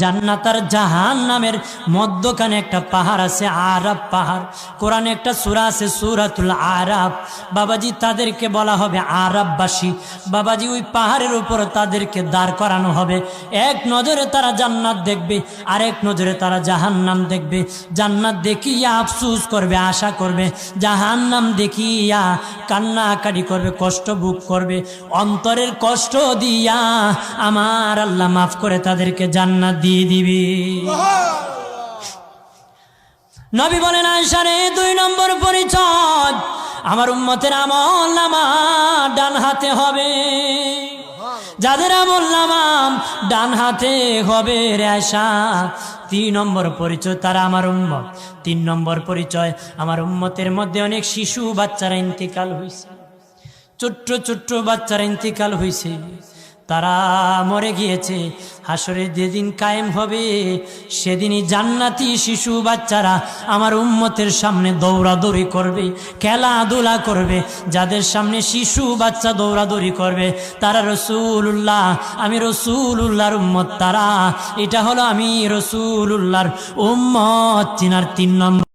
জান্নাত আর জাহান্নামের মধ্যখানে একটা পাহাড় আছে, আরাব পাহাড়। কোরআনে একটা সূরা আছে সূরাতুল আরাব। বাবাজি তাদেরকে বলা হবে আরাববাসী। বাবাজি ওই পাহাড়ের উপর তাদেরকে দাঁড় করানো হবে। এক নজরে তারা জান্নাত দেখবে, আরেক নজরে তারা জাহান্নাম দেখবে। জান্নাত দেখিয়া আফসোস করবে, আশা করবে, জাহান্নাম দেখিয়া কান্নাকাটি করবে, কষ্ট ভোগ করবে। অন্তরের কষ্ট দিয়া আমার আল্লাহ মাফ করে তাদেরকে জান্নাত দিয়ে দিবি। নবী বলেন আয়েশা রে, 2 নম্বর পরিচয় আমার উম্মতের আমলনামা ডান হাতে হবে। যাদের আমলনামা ডান হাতে হবে রে আয়েশা, 3 নম্বর পরিচয় তারা আমার উম্মত। 3 নম্বর পরিচয় আমার উম্মতের মধ্যে অনেক শিশু বাচ্চারা ইন্তিকাল হয়েছে, ছোট্ট ছোট্ট বাচ্চারা ইন্তিকাল হয়েছে, তারা মরে গিয়েছে। হাসরের যেদিন কায়েম হবে সেদিনই জান্নাতি শিশু বাচ্চারা আমার উম্মতের সামনে দৌড়াদৌড়ি করবে, খেলাধুলা করবে। যাদের সামনে শিশু বাচ্চা দৌড়াদৌড়ি করবে তারা রাসূলুল্লাহ, আমি রাসূলুল্লাহর উম্মত। তারা এটা হলো আমি রাসূলুল্লাহর উম্মত। 3 নম্বর